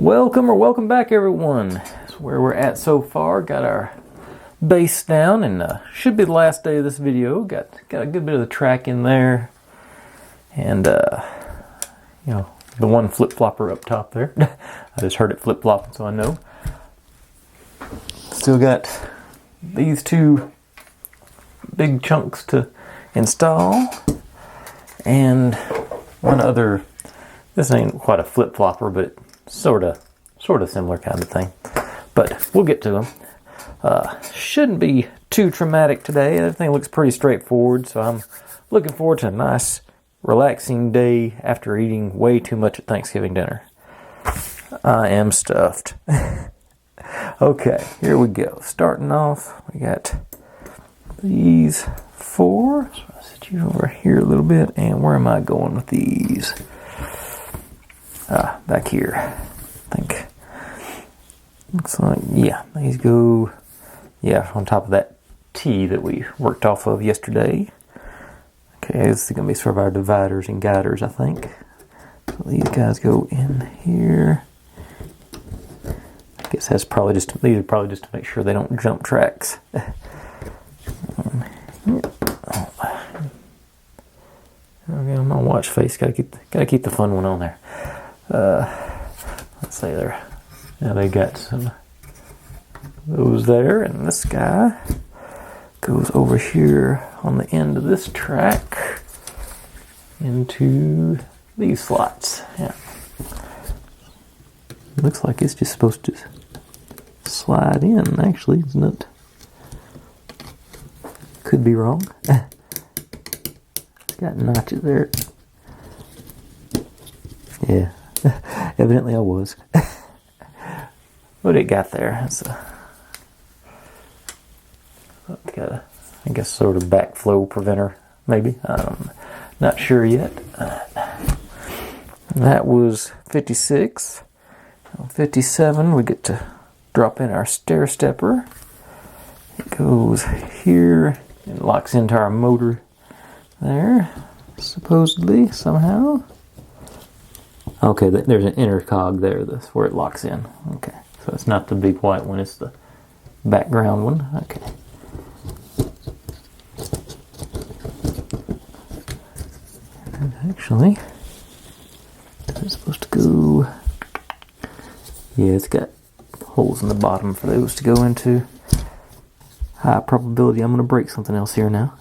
Welcome back, everyone. That's where we're at so far. Got our base down, and should be the last day of this video. Got a good bit of the track in there, and the one flip flopper up top there. I just heard it flip flopping, so I know. Still got these two big chunks to install, and one other. This ain't quite a flip flopper, but sort of similar kind of thing. But we'll get to them. Shouldn't be too traumatic today. Everything looks pretty straightforward, so I'm looking forward to a nice, relaxing day after eating way too much at Thanksgiving dinner. I am stuffed. Okay, here we go. Starting off, we got these four. So I'll set you over here a little bit. And where am I going with these? Back here, I think. Looks like, yeah, these go, on top of that T that we worked off of yesterday. Okay, this is going to be sort of our dividers and guiders, I think. So these guys go in here. I guess these are probably just to make sure they don't jump tracks. Okay, my watch face, gotta keep the fun one on there. Let's say there. Now they got some those there, and this guy goes over here on the end of this track into these slots. Yeah. Looks like it's just supposed to slide in, actually, isn't it? Could be wrong. It's got notches there. Yeah. Evidently I was. What it got there? It's got a, I guess, sort of backflow preventer, maybe. Not sure yet. That was 56. 57, we get to drop in our stair stepper. It goes here and locks into our motor there, supposedly, somehow. Okay, there's an inner cog there. That's where it locks in. Okay, so it's not the big white one, it's the background one. Okay. And actually, it's supposed to go... Yeah, it's got holes in the bottom for those to go into. High probability I'm going to break something else here now.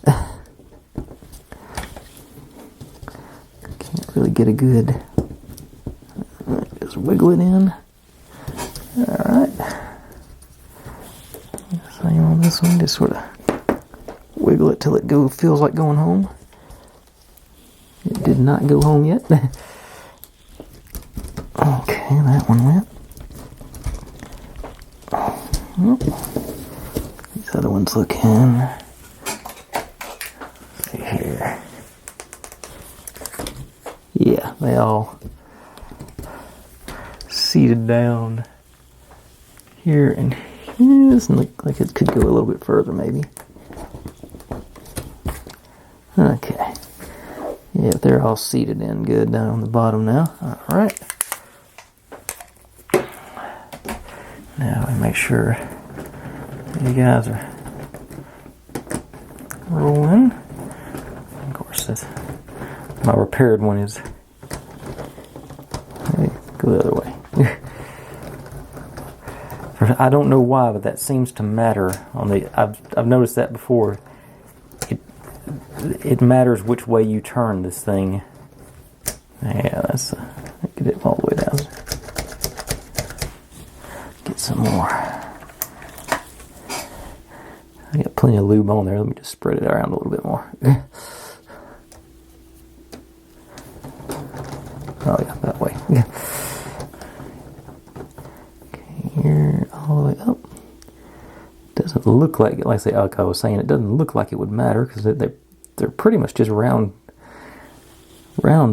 Can't really get a good... Just wiggle it in. Alright. Same on this one, just sort of wiggle it till it feels like going home. It did not go home yet. Okay, that one went. These other ones look in. Let's see here. Yeah, they all seated down here and here. Doesn't look like it could go a little bit further, maybe. Okay. Yeah, they're all seated in good down on the bottom now. Alright. Now we make sure you guys are rolling. Of course, my repaired one is... Go the other way. I don't know why, but that seems to matter on the. I've noticed that before. It matters which way you turn this thing. Yeah, that's get it all the way down. Get some more. I got plenty of lube on there. Let me just spread it around a little bit more. Oh yeah, that way. Yeah. Here, all the way up. Doesn't look like I was saying, it doesn't look like it would matter because they're pretty much just round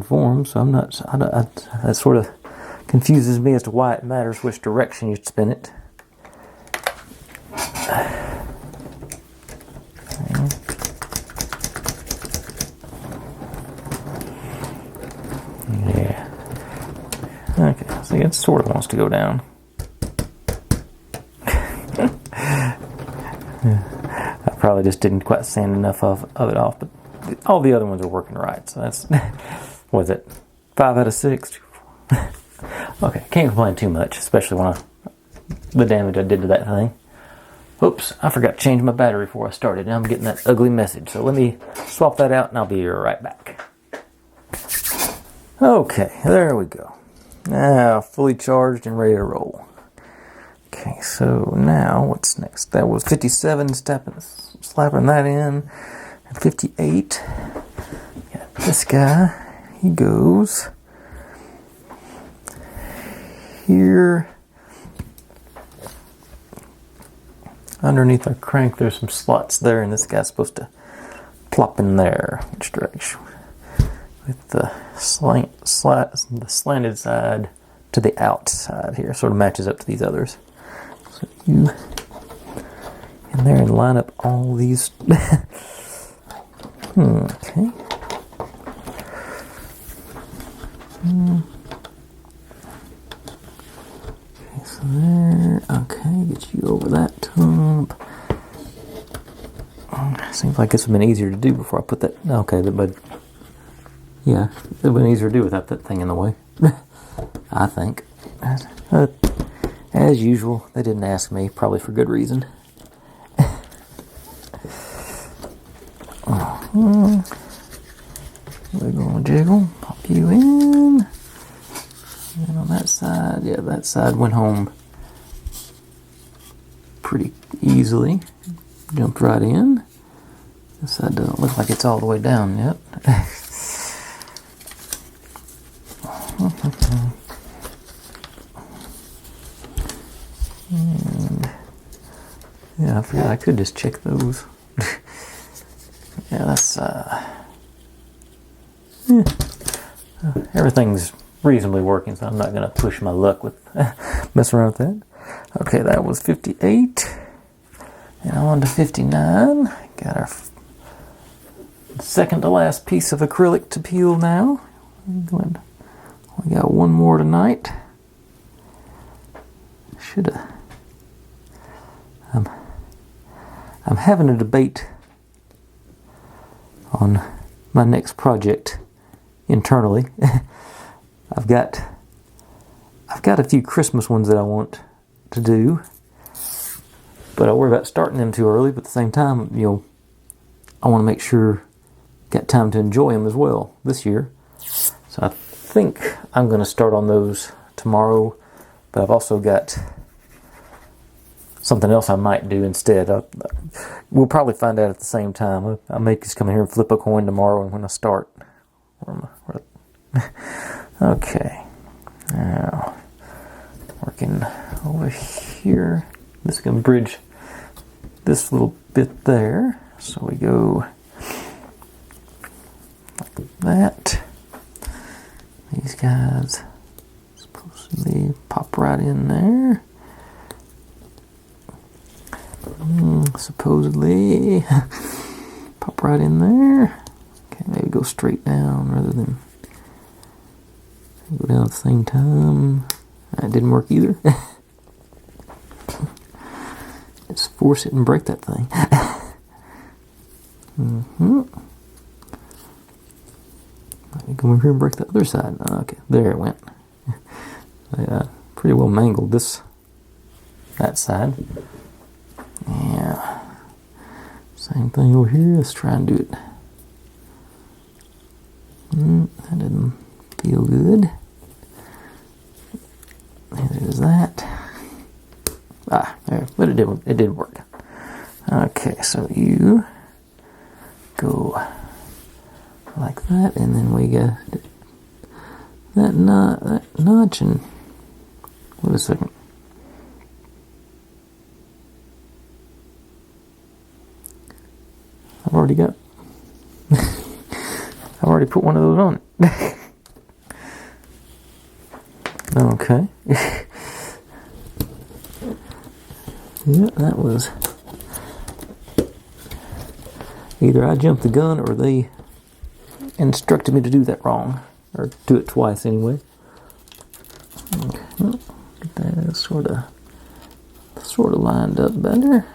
forms. So that sort of confuses me as to why it matters which direction you spin it. Yeah. Okay, See, it sort of wants to go down. I probably just didn't quite sand enough of it off, but all the other ones are working right. So that's, what is it, 5 out of 6? Okay, can't complain too much, especially when the damage I did to that thing. Oops, I forgot to change my battery before I started. Now I'm getting that ugly message. So let me swap that out and I'll be right back. Okay, there we go. Now, fully charged and ready to roll. Okay, so now what's next? That was 57, slapping that in. And 58. Got this guy. He goes here. Underneath our crank, there's some slots there, and this guy's supposed to plop in there. Which direction? With the the slanted side to the outside here. Sort of matches up to these others. So you in there and line up all these. Okay. Okay, so there. Okay, get you over that top. Seems like this would have been easier to do before I put that. Okay, but yeah, it would have been easier to do without that thing in the way. I think. As usual, they didn't ask me, probably for good reason. Wiggle and jiggle, pop you in. And on that side, yeah, that side went home pretty easily. Jumped right in. This side doesn't look like it's all the way down yet. And yeah, I figured I could just check those. Yeah, that's everything's reasonably working, so I'm not going to push my luck with messing around with that. Okay, that was 58. And on to 59. Got our second to last piece of acrylic to peel now. We got one more tonight. Shoulda. I'm having a debate on my next project internally. I've got a few Christmas ones that I want to do, but I worry about starting them too early. But at the same time, I want to make sure got time to enjoy them as well this year. So I think I'm going to start on those tomorrow, but I've also got something else I might do instead. We'll probably find out at the same time. I may just come here and flip a coin tomorrow and when I start. Okay. Now, working over here. This can bridge this little bit there. So we go like that. These guys supposed to be pop right in there. Supposedly pop right in there. Okay, maybe go straight down rather than go down at the same time. That didn't work either. Just force it and break that thing. Let me go over here and break the other side. Okay, there it went. I pretty well mangled that side. Yeah. Same thing over here. Let's try and do it. That didn't feel good. There's that. There, but it did work. Okay, so you go like that, and then we got that notch, and wait a second. I've already put one of those on. Okay. Yeah, that was either I jumped the gun or they instructed me to do that wrong, or do it twice anyway. Okay. Get that sort of lined up better.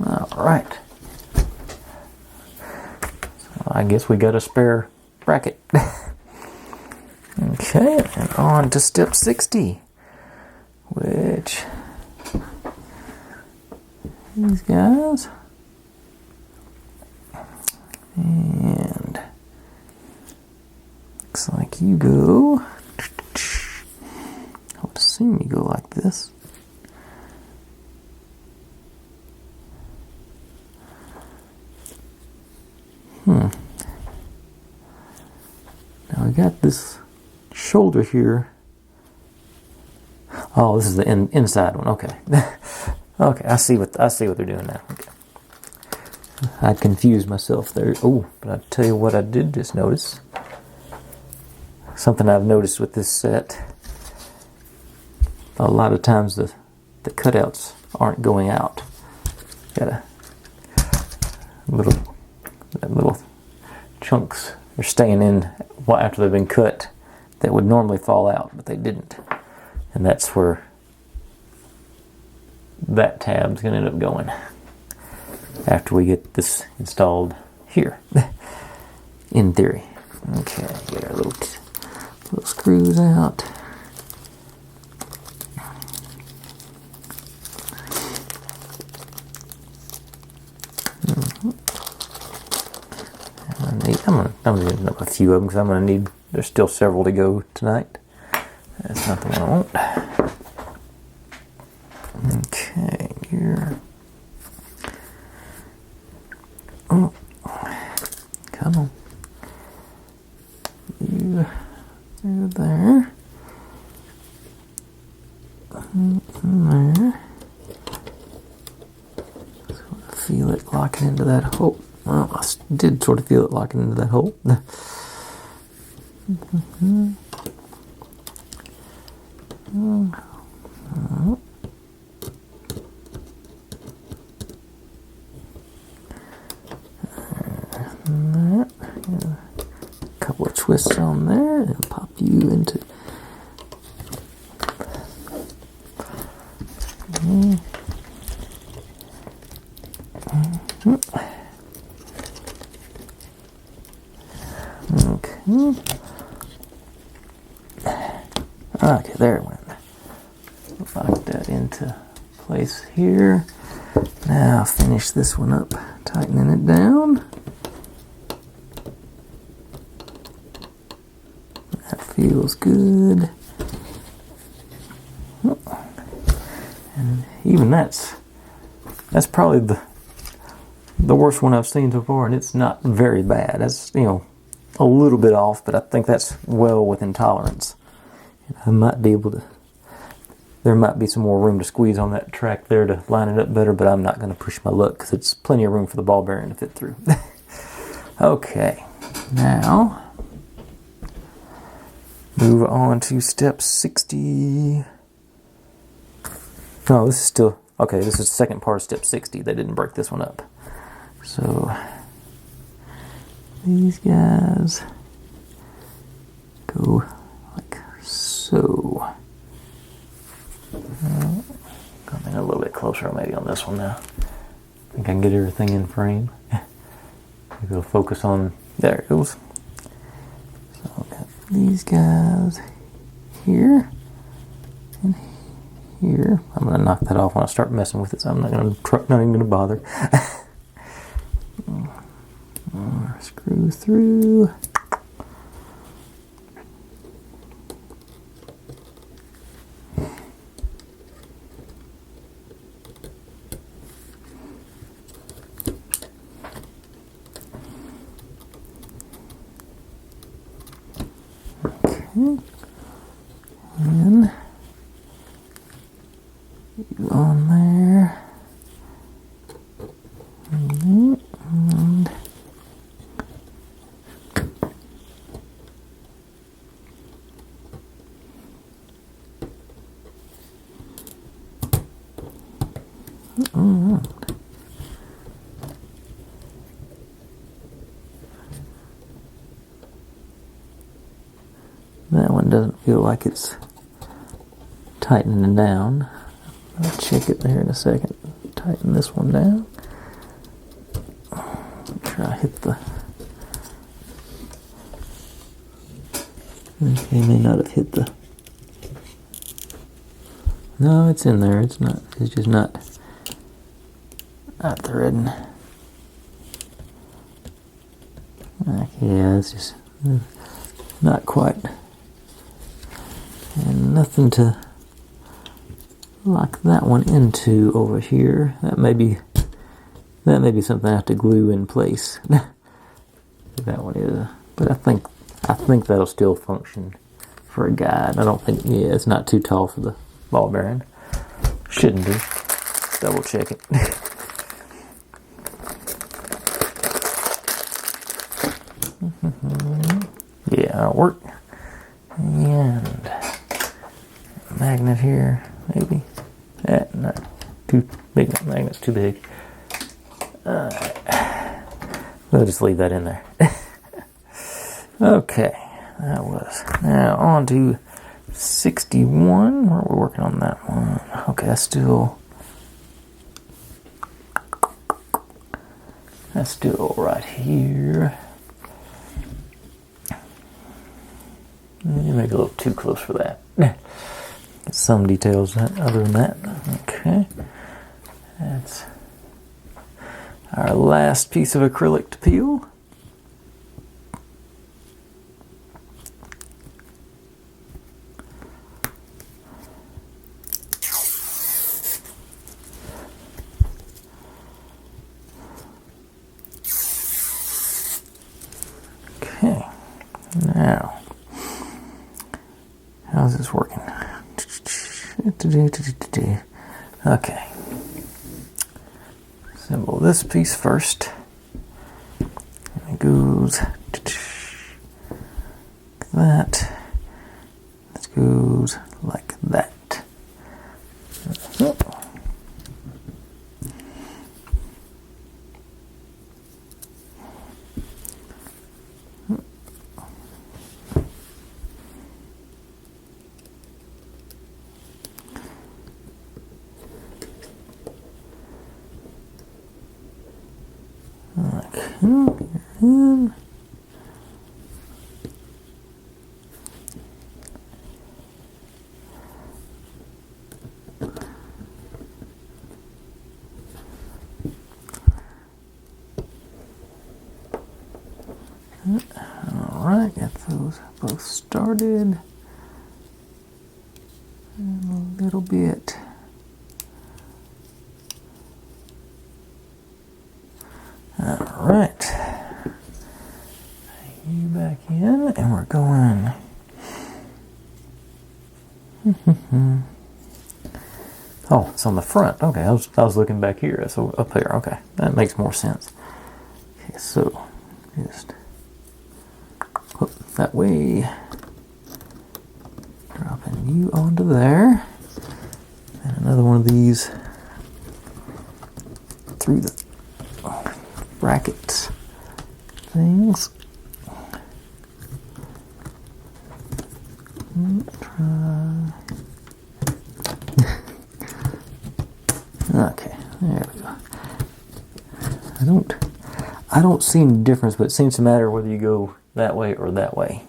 All right. So I guess we got a spare bracket. Okay, and on to step 60, which these guys, and looks like you go, I would assume you go like this. Now we got this shoulder here. Oh, this is the inside one. Okay. Okay, I see what they're doing now. Okay. I confused myself there. Oh, but I'll tell you what I did just notice. Something I've noticed with this set. A lot of times the cutouts aren't going out. Got a little chunks are staying in after they've been cut that would normally fall out, but they didn't. And that's where that tab's going to end up going after we get this installed here, in theory. Okay, get our little screws out. I'm gonna need a few of them because I'm gonna need. There's still several to go tonight. That's not the one I want. Okay, here. Oh, come on. You there. There. Sort of feel it locking into that hole. Well, I did sort of feel it locking into that hole. A couple of twists on there and pop you into. Okay, there it went. Lock that into place here. Now finish this one up, tightening it down. That feels good. And even that's probably the worst one I've seen so far, and it's not very bad. That's, a little bit off, but I think that's well within tolerance. I might be able to, there might be some more room to squeeze on that track there to line it up better, but I'm not going to push my luck because it's plenty of room for the ball bearing to fit through. Okay, now move on to step 60. No, this is still, okay, this is the second part of step 60. They didn't break this one up. So these guys go like so. Coming a little bit closer maybe on this one now. I think I can get everything in frame. Maybe we'll focus on, there it goes. So I've got these guys here and here. I'm going to knock that off when I start messing with it, so I'm not even going to bother. Screw through. Okay. And you on there. And that one one doesn't feel like it's tightening down. I'll check it there in a second. Tighten this one down. Make sure I hit the... Okay, may not have hit the... No, it's in there. It's not. It's just not threading. Yeah, it's just not quite. And nothing to lock that one into over here. That may be something I have to glue in place. That one is, but I think that'll still function for a guide. I don't think, yeah, it's not too tall for the ball bearing. Shouldn't be. Double check it. Yeah, that'll work. And magnet here, maybe. Not too big. That magnet's too big. We'll just leave that in there. Okay, that was. Now on to 61. Where are we working on that one? Okay, that's still right here. Maybe a little too close for that. Some details other than that. Okay, that's our last piece of acrylic to peel. Okay, now, how's this working? Okay, assemble this piece first. And it goes like that. This goes like that. Alright, got those both started. And a little bit. Alright. You back in, and we're going. Oh, it's on the front. Okay, I was looking back here. So up here. Okay, that makes more sense. Okay, so just hook that way. Dropping you onto there, and another one of these through the brackets things. Okay, there we go. I don't see any difference, but it seems to matter whether you go that way or that way.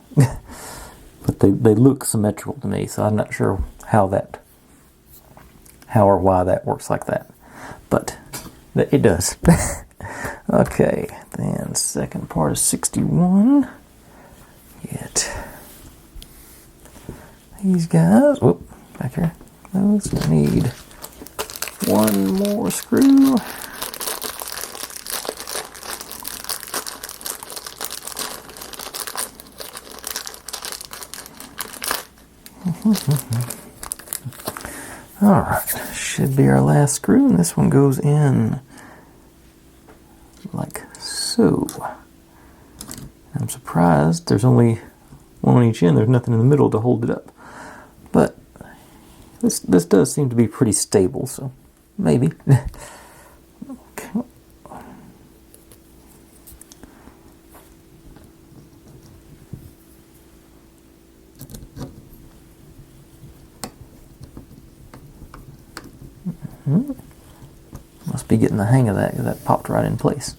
But they look symmetrical to me, so I'm not sure how or why that works like that. But it does. Okay, then second part of 61. Get these guys. Whoop, back here. Those need one more screw. Alright, should be our last screw, and this one goes in like so. I'm surprised there's only one on each end. There's nothing in the middle to hold it up. But this does seem to be pretty stable, so maybe. Okay. Must be getting the hang of that, because that popped right in place.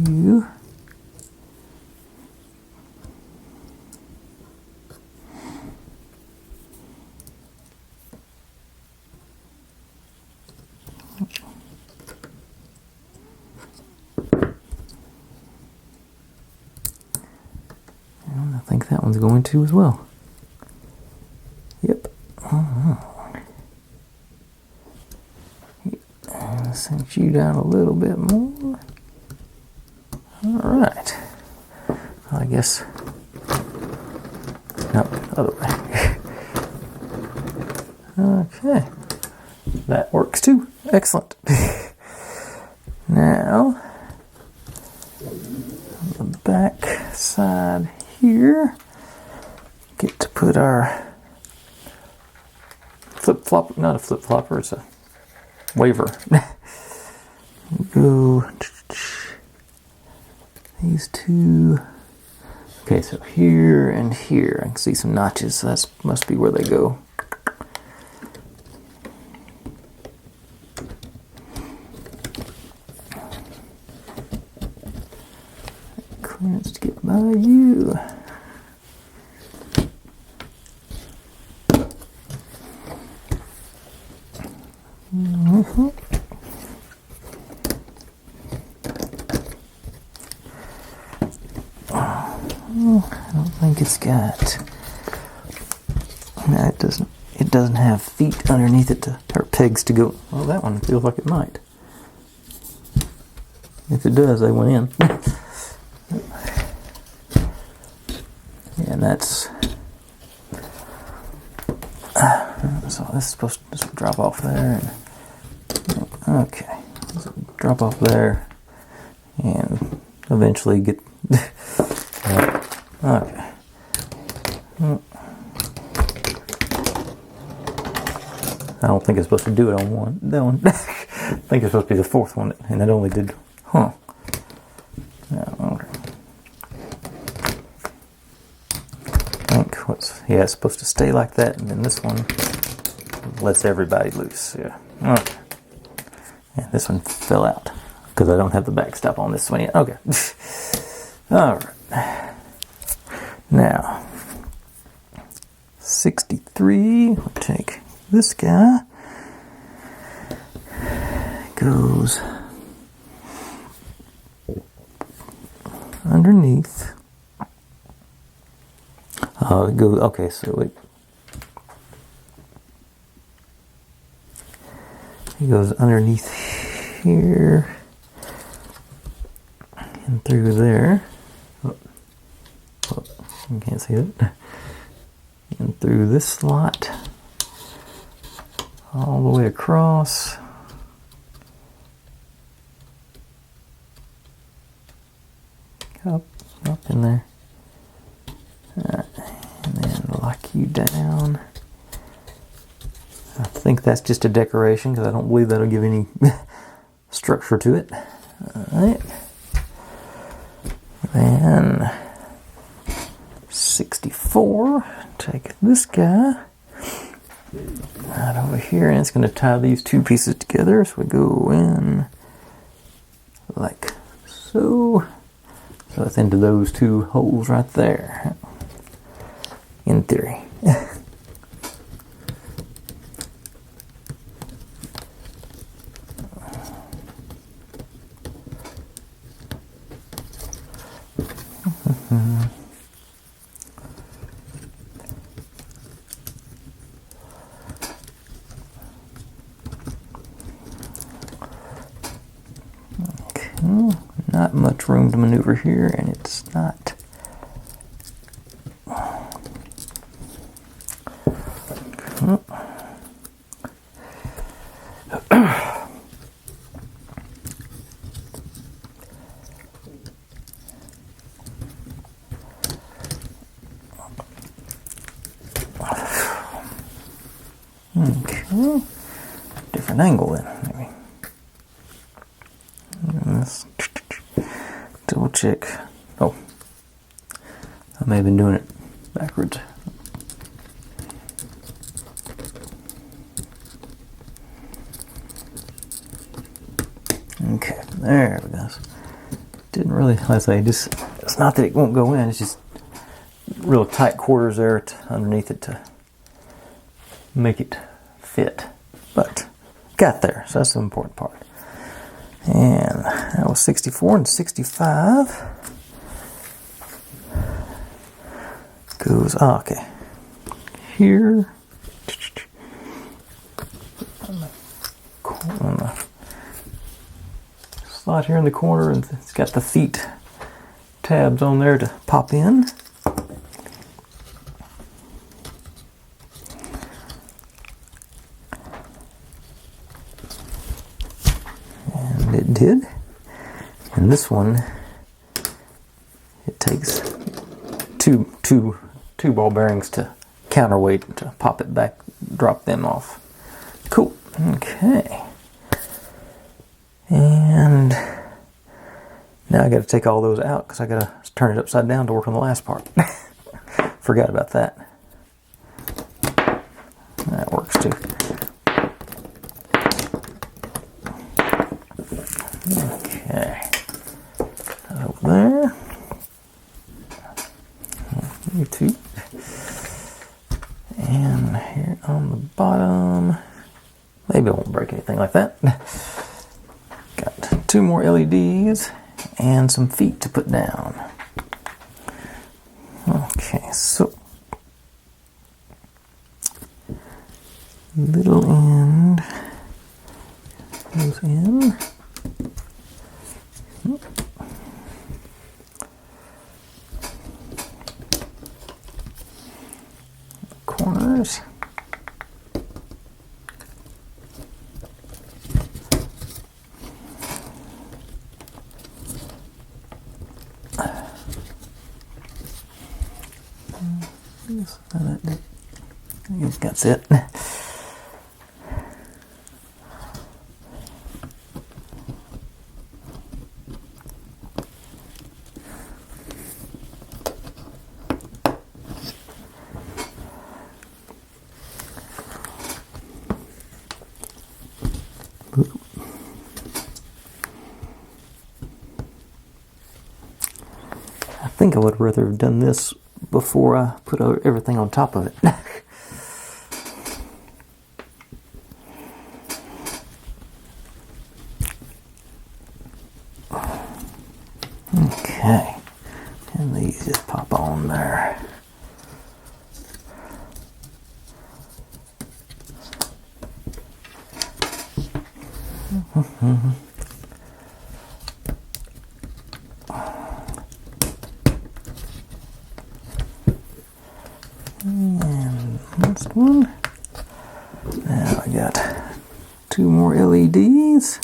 You. And I think that one's going to as well. Yep. Sink you down a little bit more. Alright. I guess. No, other way. Okay. That works too. Excellent. Now, on the back side here, get to put our flip-flop, not a flip-flopper, it's a waiver. Go these two. Okay, so here and here, I can see some notches, so that must be where they go. Clearance to get by you. I don't think it's got. No, it doesn't. It doesn't have feet underneath it or pegs to go. Well, that one feels like it might. If it does, they went in. And that's. So this is supposed to just drop off there. Okay, so drop off there, and eventually get. Okay. I don't think it's supposed to do it on one. That one. I think it's supposed to be the fourth one, and it only did. Huh. Yeah. Okay. I think what's it's supposed to stay like that, and then this one lets everybody loose. Yeah. Okay. And this one fell out because I don't have the backstop on this one yet. Okay. All right. Now, 63, we'll take this guy, goes underneath, it goes, okay, so it goes underneath here, and through there. You can't see it. And through this slot, all the way across. Up in there. And then lock you down. I think that's just a decoration because I don't believe that'll give any structure to it. Alright. Then 64, take this guy right over here, and it's going to tie these two pieces together. So we go in like so. So it's into those two holes right there, in theory. Not much room to maneuver here, and it's not. Okay, different angle then, maybe. Let's double check. Oh, I may have been doing it backwards. There we go. Didn't really, like I say, just, it's not that it won't go in, it's just real tight quarters there underneath it to make it fit. But got there, so that's the important part. And that was 64 and 65. Goes, okay. Here. On the slot here in the corner, and it's got the feet tabs on there to pop in. And it did. And this one, it takes two ball bearings to counterweight to pop it back, drop them off. Cool. Okay. And now I got to take all those out because I got to turn it upside down to work on the last part. Forgot about that. That works too. Okay. Over there. You two. And here on the bottom. Maybe it won't break anything like that. Got 2 more LEDs and some feet to put down. Okay, so little end goes in. Corners. I guess that's it. I think I would rather have done this before I put everything on top of it. Okay, and these just pop on there. And next one. Now I got 2 more LEDs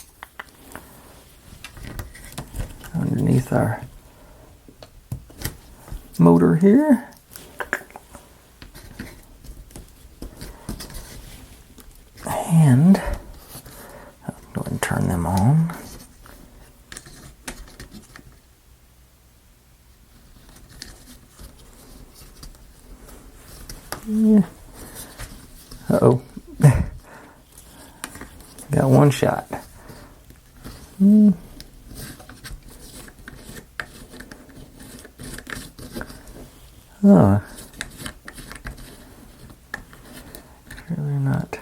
underneath our motor here. And I'll go ahead and turn them on. Yeah. Uh-oh. Got one shot. Oh. Really not.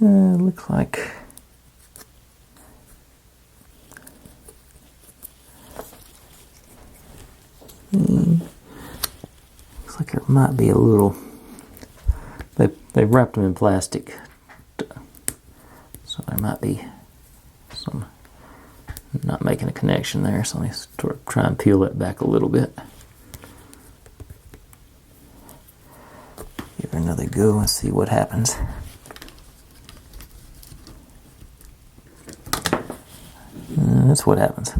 Looks like looks like there might be a little. They wrapped them in plastic, so there might be some not making a connection there. So let me sort of try and peel that back a little bit. Give her another go and see what happens. That's what happens.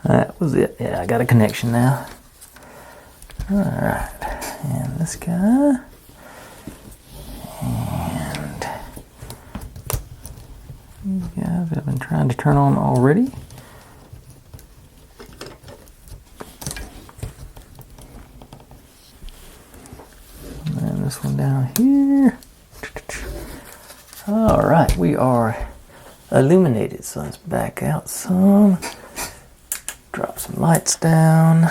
That was it. Yeah, I got a connection now. Alright, and this guy. And these guys I've been trying to turn on already. one down here. All right, we are illuminated, so let's back out some. Drop some lights down.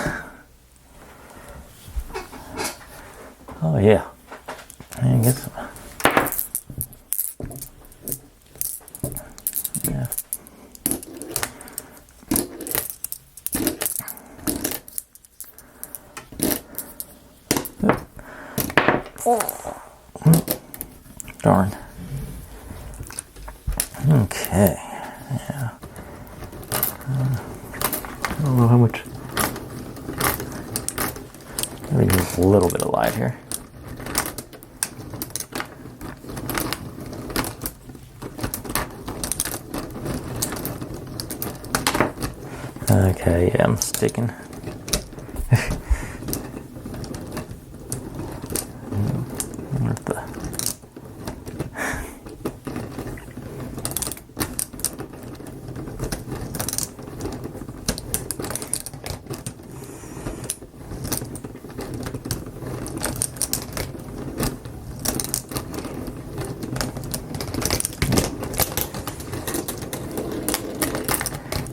Oh yeah, and get some. Yeah. Darn. Okay. Yeah. I don't know how much. Let me use a little bit of light here. Okay, yeah, I'm sticking.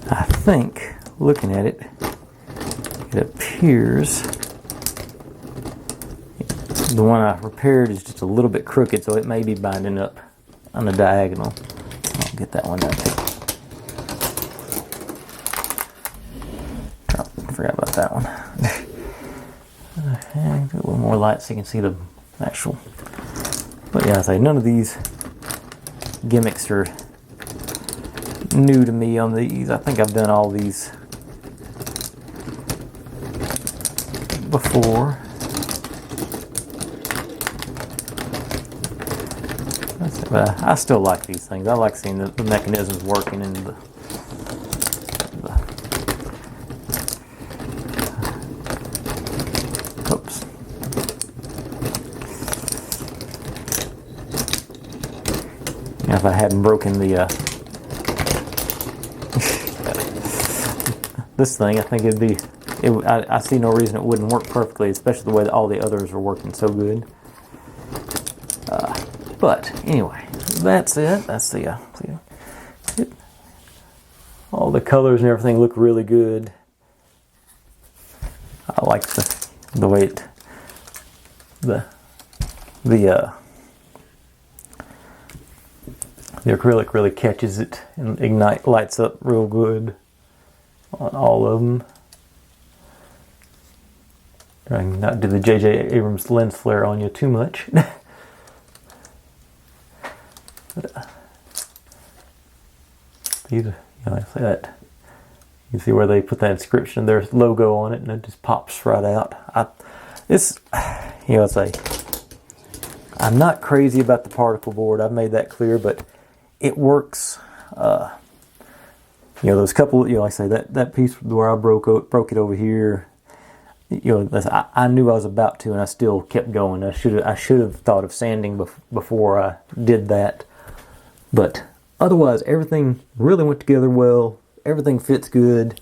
I think, looking at it, it appears the one I repaired is just a little bit crooked, so it may be binding up on the diagonal. I'll get that one done too. Oh, I forgot about that one. Okay, do a little more light so you can see the actual. But yeah, I say none of these gimmicks are new to me on these. I think I've done all these before. But I still like these things. I like seeing the mechanisms working and the oops. Now, if I hadn't broken the this thing, I think it'd be. I see no reason it wouldn't work perfectly, especially the way that all the others are working so good. But anyway, that's it. That's the all the colors and everything look really good. I like the way it the acrylic really catches it and lights up real good on all of them. Trying to not do the J.J. Abrams lens flare on you too much. But, these, like that. You see where they put that inscription, their logo on it, and it just pops right out. I'm not crazy about the particle board. I've made that clear, but it works. Those couple, like I say, that piece where I broke it over here. I knew I was about to, and I still kept going. I should have thought of sanding before I did that. But otherwise, everything really went together well. Everything fits good.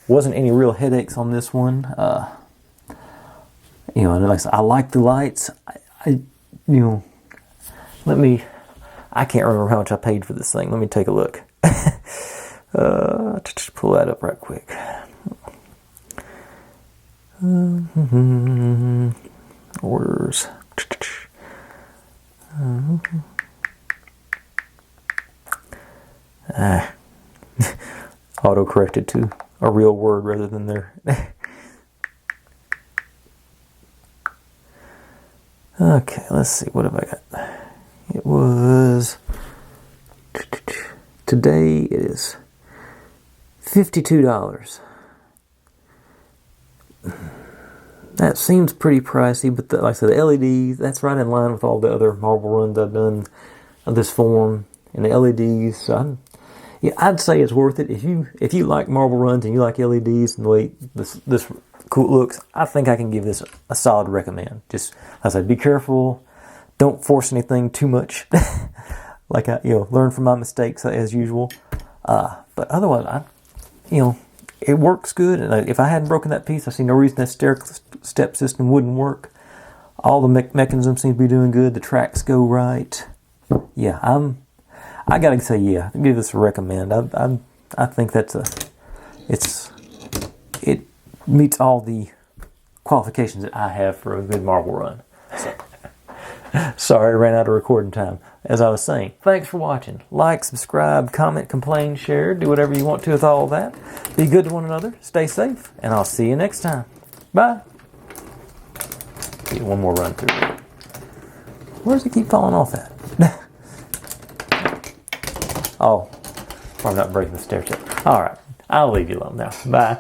Wasn't any real headaches on this one. And like I said, I like the lights. I can't remember how much I paid for this thing. Let me take a look. Just pull that up right quick. Orders. Auto-corrected to a real word rather than their. Okay, let's see. What have I got? It was. Today it is $52. That seems pretty pricey, but like I said, the LEDs, that's right in line with all the other marble runs I've done of this form. And the LEDs, so I'd say it's worth it. If you like marble runs and you like LEDs and the way this cool looks, I think I can give this a solid recommend. Just, like I said, be careful. Don't force anything too much. Like learn from my mistakes as usual. But otherwise, it works good. And if I hadn't broken that piece, I see no reason that stair step system wouldn't work. All the mechanisms seem to be doing good. The tracks go right. Yeah, I gotta say, yeah, give this a recommend. I think it meets all the qualifications that I have for a good marble run. So, sorry, I ran out of recording time. As I was saying, thanks for watching. Like, subscribe, comment, complain, share, do whatever you want to with all of that. Be good to one another, stay safe, and I'll see you next time. Bye. Get one more run through. Where does it keep falling off at? Oh, I'm not breaking the stair step. All right, I'll leave you alone now. Bye.